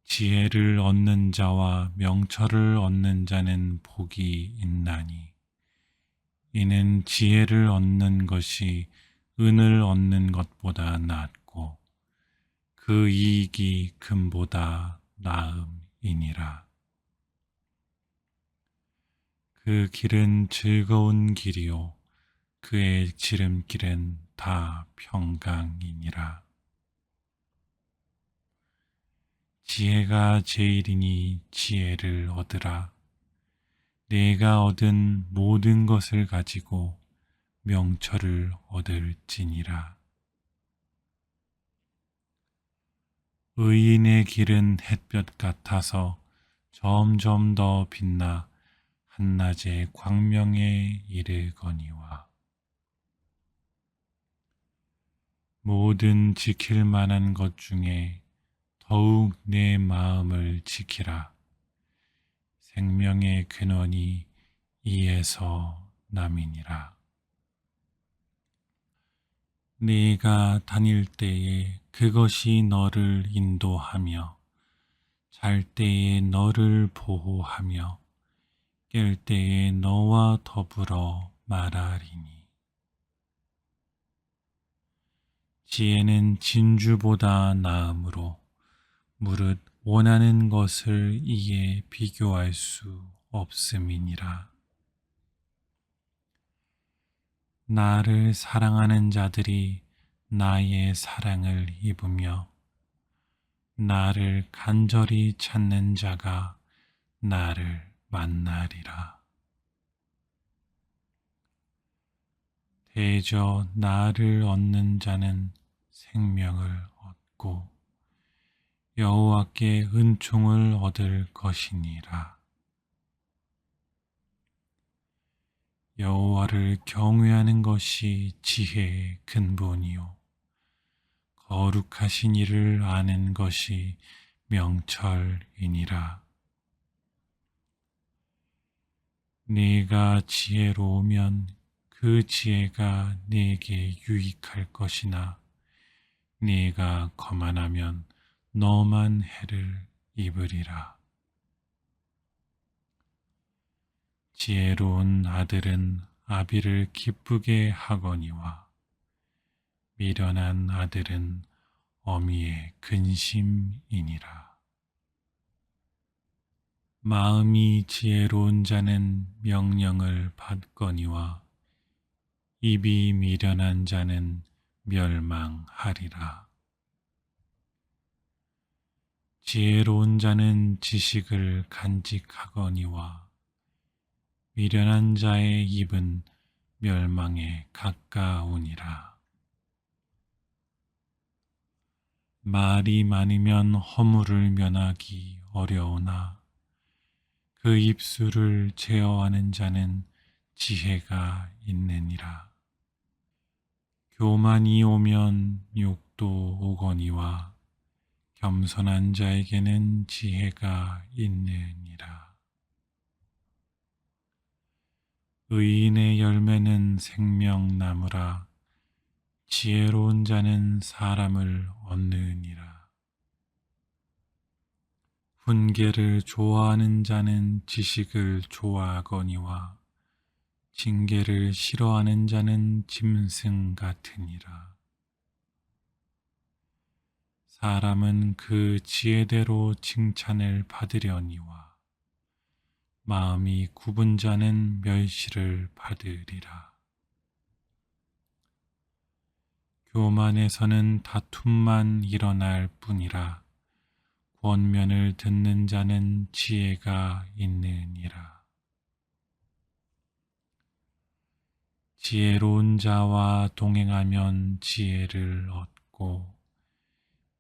지혜를 얻는 자와 명철을 얻는 자는 복이 있나니 이는 지혜를 얻는 것이 은을 얻는 것보다 낫고 그 이익이 금보다 나음이니라. 그 길은 즐거운 길이요 그의 지름길은 다 평강이니라. 지혜가 제일이니 지혜를 얻으라. 내가 얻은 모든 것을 가지고 명철을 얻을지니라. 의인의 길은 햇볕 같아서 점점 더 빛나 한낮의 광명에 이르거니와 모든 지킬 만한 것 중에 더욱 내 마음을 지키라. 생명의 근원이 이에서 남이니라. 네가 다닐 때에 그것이 너를 인도하며 잘 때에 너를 보호하며 깰 때에 너와 더불어 말하리니 지혜는 진주보다 나음으로 무릇 원하는 것을 이에 비교할 수 없음이니라. 나를 사랑하는 자들이 나의 사랑을 입으며 나를 간절히 찾는 자가 나를 만나리라. 대저 나를 얻는 자는 생명을 얻고 여호와께 은총을 얻을 것이니라. 여호와를 경외하는 것이 지혜의 근본이요 거룩하신 이를 아는 것이 명철이니라. 네가 지혜로우면 그 지혜가 네게 유익할 것이나 네가 거만하면 너만 해를 입으리라. 지혜로운 아들은 아비를 기쁘게 하거니와 미련한 아들은 어미의 근심이니라. 마음이 지혜로운 자는 명령을 받거니와 입이 미련한 자는 멸망하리라. 지혜로운 자는 지식을 간직하거니와 미련한 자의 입은 멸망에 가까우니라. 말이 많으면 허물을 면하기 어려우나 그 입술을 제어하는 자는 지혜가 있느니라. 교만이 오면 욕도 오거니와 겸손한 자에게는 지혜가 있느니라. 의인의 열매는 생명나무라. 지혜로운 자는 사람을 얻느니라. 훈계를 좋아하는 자는 지식을 좋아하거니와 징계를 싫어하는 자는 짐승 같으니라. 사람은 그 지혜대로 칭찬을 받으려니와 마음이 굽은 자는 멸시를 받으리라. 교만에서는 다툼만 일어날 뿐이라. 권면을 듣는 자는 지혜가 있느니라. 지혜로운 자와 동행하면 지혜를 얻고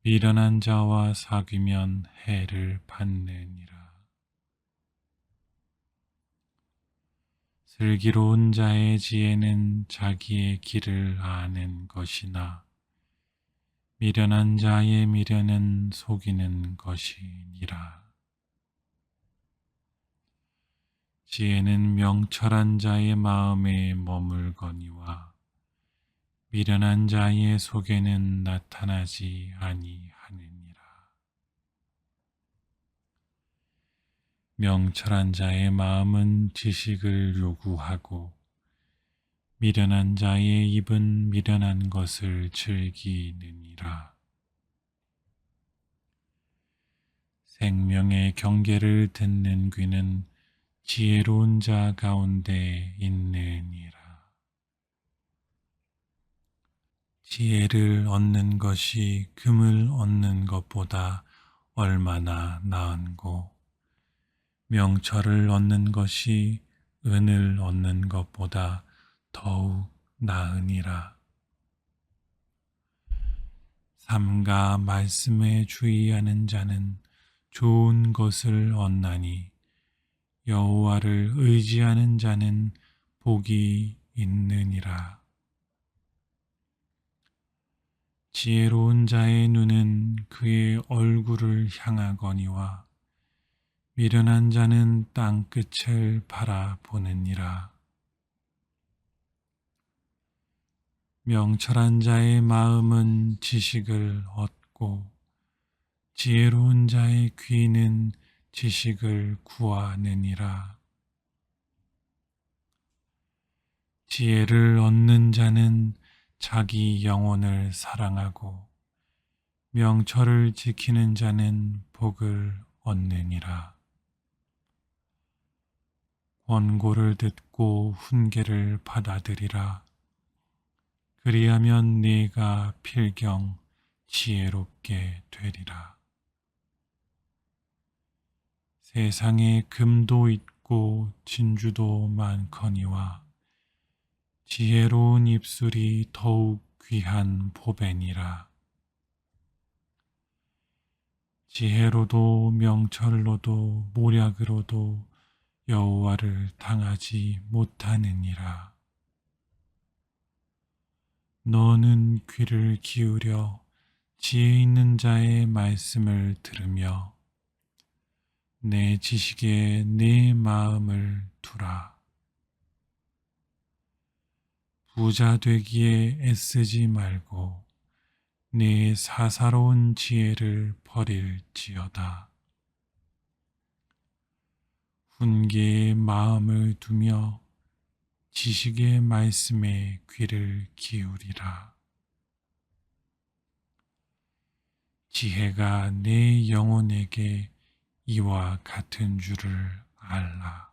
미련한 자와 사귀면 해를 받느니라. 슬기로운 자의 지혜는 자기의 길을 아는 것이나 미련한 자의 미련은 속이는 것이니라. 지혜는 명철한 자의 마음에 머물거니와 미련한 자의 속에는 나타나지 아니하느니라. 명철한 자의 마음은 지식을 요구하고 미련한 자의 입은 미련한 것을 즐기느니라. 생명의 경계를 듣는 귀는 지혜로운 자 가운데 있느니라. 지혜를 얻는 것이 금을 얻는 것보다 얼마나 나은고 명철을 얻는 것이 은을 얻는 것보다 더욱 나으니라. 삼가 말씀에 주의하는 자는 좋은 것을 얻나니 여호와를 의지하는 자는 복이 있느니라. 지혜로운 자의 눈은 그의 얼굴을 향하거니와 미련한 자는 땅끝을 바라보느니라. 명철한 자의 마음은 지식을 얻고 지혜로운 자의 귀는 지식을 구하느니라. 지혜를 얻는 자는 자기 영혼을 사랑하고 명철을 지키는 자는 복을 얻느니라. 권고를 듣고 훈계를 받아들이라. 그리하면 네가 필경 지혜롭게 되리라. 세상에 금도 있고 진주도 많거니와 지혜로운 입술이 더욱 귀한 보배니라. 지혜로도 명철로도 모략으로도 여호와를 당하지 못하느니라. 너는 귀를 기울여 지혜 있는 자의 말씀을 들으며 내 지식에 내 마음을 두라. 부자 되기에 애쓰지 말고 내 사사로운 지혜를 버릴지어다. 훈계의 마음을 두며 지식의 말씀에 귀를 기울이라. 지혜가 내 영혼에게 이와 같은 줄을 알라.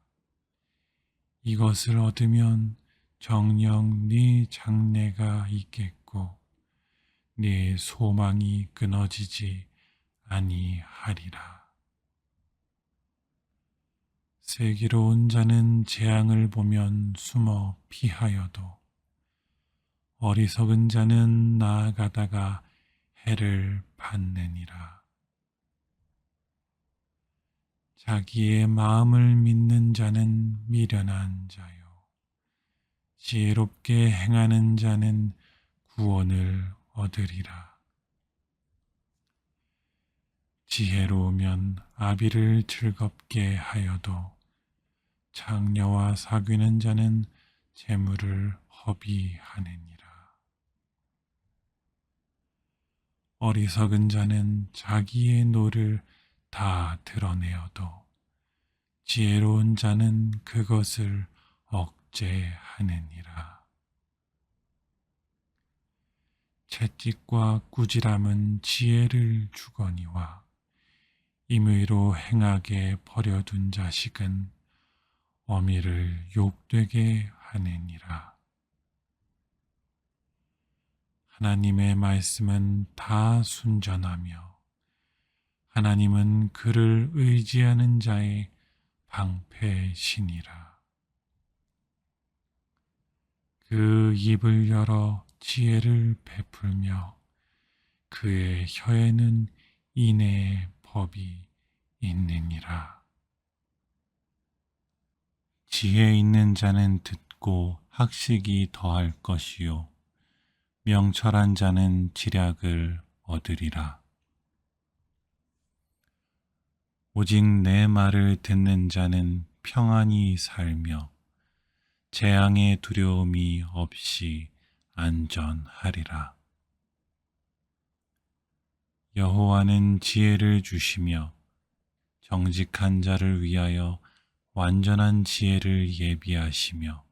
이것을 얻으면 정녕 네 장래가 있겠고 네 소망이 끊어지지 아니하리라. 슬기로운 자는 재앙을 보면 숨어 피하여도 어리석은 자는 나아가다가 해를 받느니라. 자기의 마음을 믿는 자는 미련한 자요 지혜롭게 행하는 자는 구원을 얻으리라. 지혜로우면 아비를 즐겁게 하여도 장녀와 사귀는 자는 재물을 허비하느니라. 어리석은 자는 자기의 노를 다 드러내어도 지혜로운 자는 그것을 억제하느니라. 채찍과 꾸지람은 지혜를 주거니와 임의로 행하게 버려둔 자식은 어미를 욕되게 하느니라. 하나님의 말씀은 다 순전하며 하나님은 그를 의지하는 자의 방패시니라. 그 입을 열어 지혜를 베풀며 그의 혀에는 인애의 법이 있느니라. 지혜 있는 자는 듣고 학식이 더할 것이요 명철한 자는 지략을 얻으리라. 오직 내 말을 듣는 자는 평안히 살며 재앙의 두려움이 없이 안전하리라. 여호와는 지혜를 주시며 정직한 자를 위하여 완전한 지혜를 예비하시며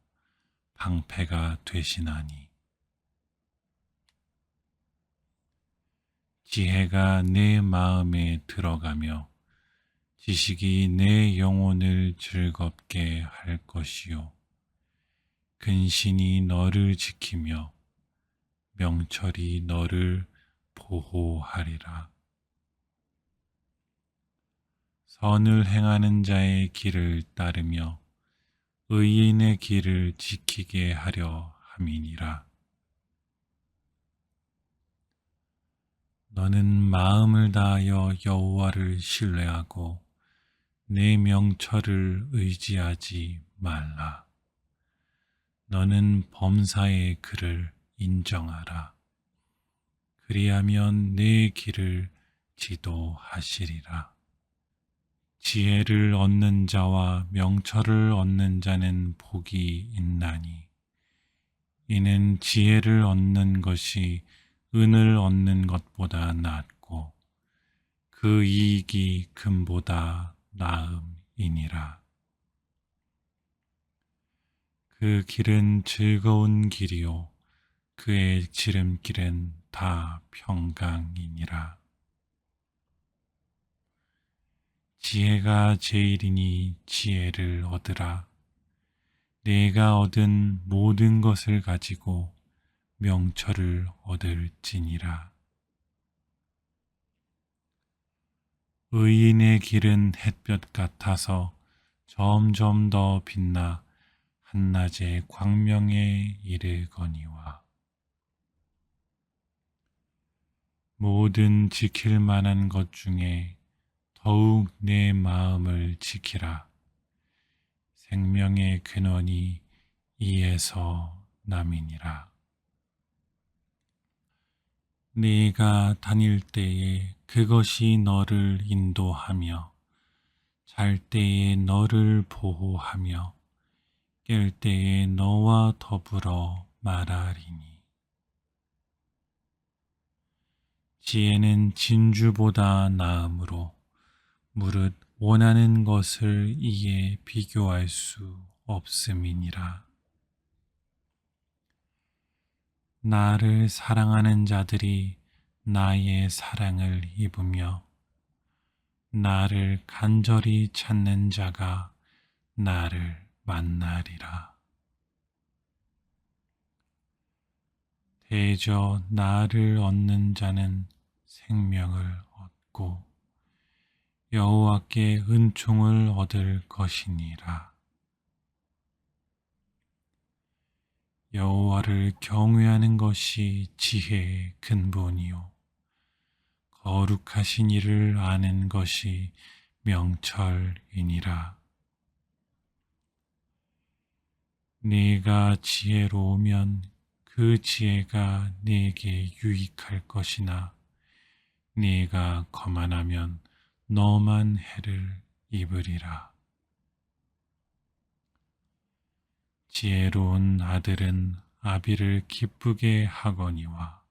방패가 되시나니 지혜가 내 마음에 들어가며 지식이 내 영혼을 즐겁게 할 것이요 근신이 너를 지키며 명철이 너를 보호하리라. 선을 행하는 자의 길을 따르며 의인의 길을 지키게 하려 함이니라. 너는 마음을 다하여 여호와를 신뢰하고 내 명철을 의지하지 말라. 너는 범사의 그를 인정하라. 그리하면 내 길을 지도하시리라. 지혜를 얻는 자와 명철을 얻는 자는 복이 있나니 이는 지혜를 얻는 것이 은을 얻는 것보다 낫고 그 이익이 금보다 나음이니라. 그 길은 즐거운 길이요 그의 지름길은 다 평강이니라. 지혜가 제일이니 지혜를 얻으라. 내가 얻은 모든 것을 가지고 명철을 얻을지니라. 의인의 길은 햇볕 같아서 점점 더 빛나 한낮의 광명에 이르거니와 모든 지킬 만한 것 중에 더욱 내 마음을 지키라. 생명의 근원이 이에서 남이니라. 네가 다닐 때에 그것이 너를 인도하며 잘 때에 너를 보호하며 깰 때에 너와 더불어 말하리니 지혜는 진주보다 나음으로 무릇 원하는 것을 이에 비교할 수 없음이니라. 나를 사랑하는 자들이 나의 사랑을 입으며 나를 간절히 찾는 자가 나를 만나리라. 대저 나를 얻는 자는 생명을 얻고 여호와께 은총을 얻을 것이니라. 여호와를 경외하는 것이 지혜의 근본이요 거룩하신 이를 아는 것이 명철이니라. 네가 지혜로우면 그 지혜가 네게 유익할 것이나 네가 거만하면 너만 해를 입으리라. 지혜로운 아들은 아비를 기쁘게 하거니와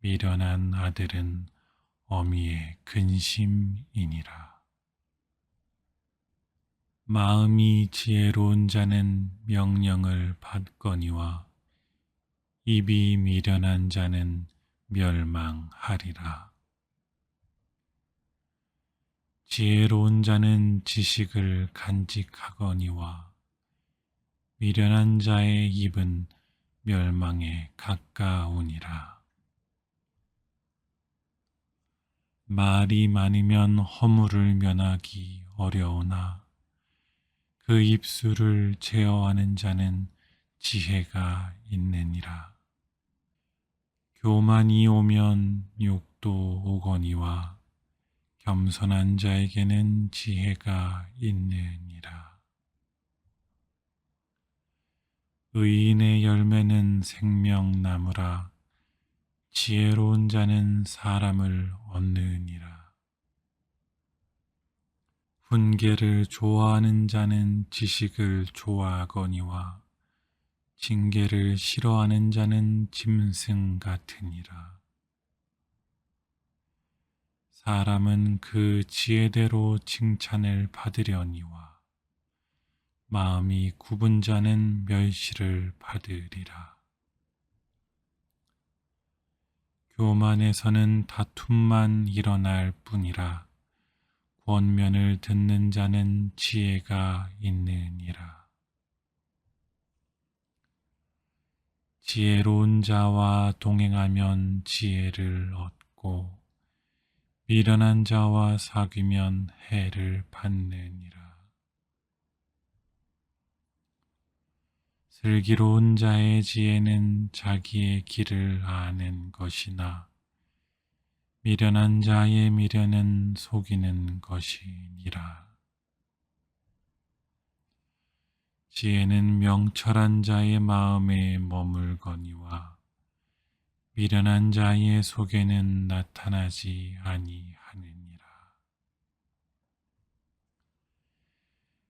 미련한 아들은 어미의 근심이니라. 마음이 지혜로운 자는 명령을 받거니와 입이 미련한 자는 멸망하리라. 지혜로운 자는 지식을 간직하거니와 미련한 자의 입은 멸망에 가까우니라. 말이 많으면 허물을 면하기 어려우나 그 입술을 제어하는 자는 지혜가 있느니라. 교만이 오면 욕도 오거니와 겸손한 자에게는 지혜가 있느니라. 의인의 열매는 생명나무라. 지혜로운 자는 사람을 얻느니라. 훈계를 좋아하는 자는 지식을 좋아하거니와 징계를 싫어하는 자는 짐승 같으니라. 사람은 그 지혜대로 칭찬을 받으려니와 마음이 굽은 자는 멸시를 받으리라. 교만에서는 다툼만 일어날 뿐이라. 권면을 듣는 자는 지혜가 있느니라. 지혜로운 자와 동행하면 지혜를 얻고 미련한 자와 사귀면 해를 받느니라. 슬기로운 자의 지혜는 자기의 길을 아는 것이나 미련한 자의 미련은 속이는 것이니라. 지혜는 명철한 자의 마음에 머물거니와 미련한 자의 속에는 나타나지 아니하느니라.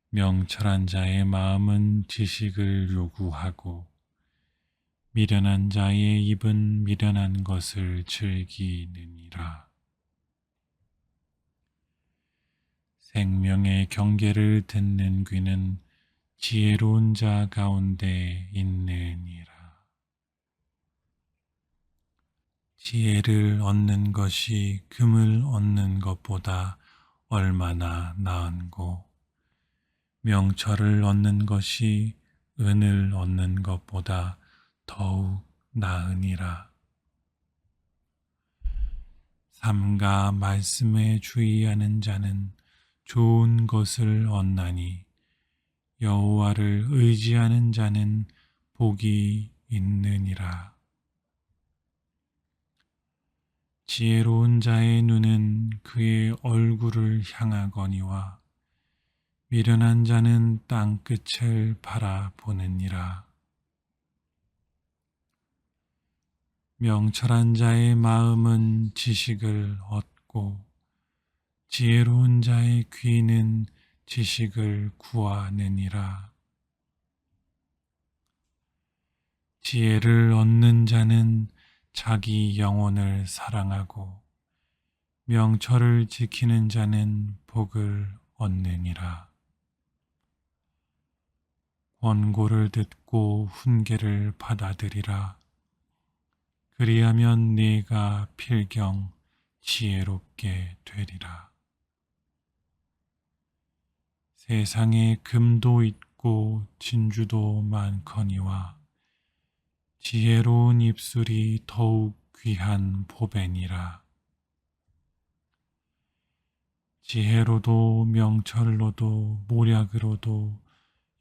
명철한 자의 마음은 지식을 요구하고 미련한 자의 입은 미련한 것을 즐기느니라. 생명의 경계를 듣는 귀는 지혜로운 자 가운데 있느니라. 지혜를 얻는 것이 금을 얻는 것보다 얼마나 나은고 명철을 얻는 것이 은을 얻는 것보다 더욱 나으니라. 삼가 말씀에 주의하는 자는 좋은 것을 얻나니 여호와를 의지하는 자는 복이 있느니라. 지혜로운 자의 눈은 그의 얼굴을 향하거니와 미련한 자는 땅끝을 바라보느니라. 명철한 자의 마음은 지식을 얻고 지혜로운 자의 귀는 지식을 구하느니라. 지혜를 얻는 자는 자기 영혼을 사랑하고 명철을 지키는 자는 복을 얻느니라. 권고를 듣고 훈계를 받아들이라. 그리하면 네가 필경 지혜롭게 되리라. 세상에 금도 있고 진주도 많거니와 지혜로운 입술이 더욱 귀한 보배니라. 지혜로도 명철로도 모략으로도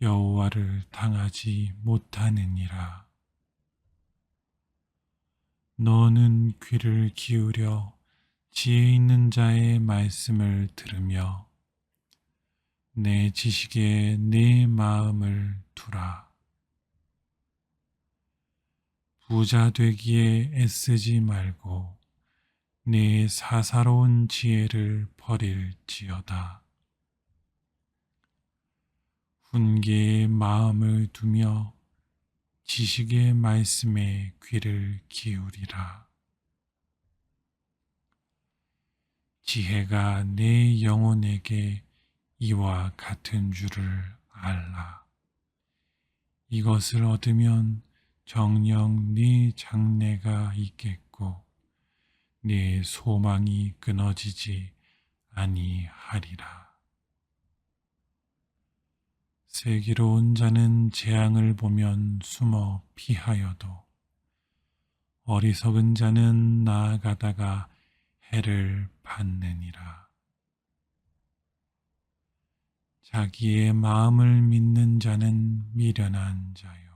여호와를 당하지 못하느니라. 너는 귀를 기울여 지혜 있는 자의 말씀을 들으며 내 지식에 내 마음을 두라. 부자 되기에 애쓰지 말고 내 사사로운 지혜를 버릴지어다. 훈계의 마음을 두며 지식의 말씀에 귀를 기울이라. 지혜가 내 영혼에게 이와 같은 줄을 알라. 이것을 얻으면 정녕 네 장래가 있겠고 네 소망이 끊어지지 아니하리라. 슬기로운 자는 재앙을 보면 숨어 피하여도 어리석은 자는 나아가다가 해를 받느니라. 자기의 마음을 믿는 자는 미련한 자요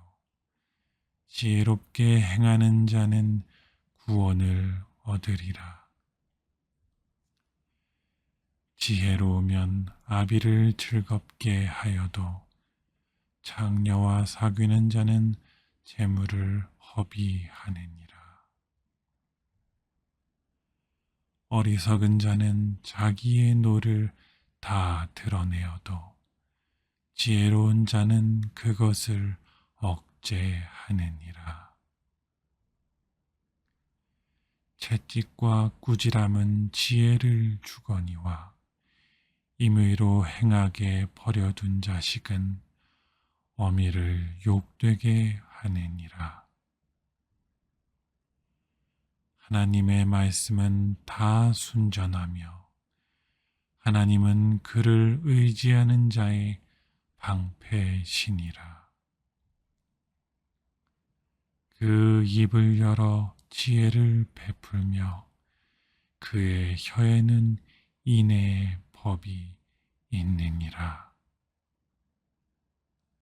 지혜롭게 행하는 자는 구원을 얻으리라. 지혜로우면 아비를 즐겁게 하여도 장녀와 사귀는 자는 재물을 허비하느니라. 어리석은 자는 자기의 노를 다 드러내어도 지혜로운 자는 그것을 억제하느니라. 채찍과 꾸지람은 지혜를 주거니와 임의로 행하게 버려둔 자식은 어미를 욕되게 하느니라. 하나님의 말씀은 다 순전하며 하나님은 그를 의지하는 자의 방패시니라. 그 입을 열어 지혜를 베풀며 그의 혀에는 인애의 법이 있느니라.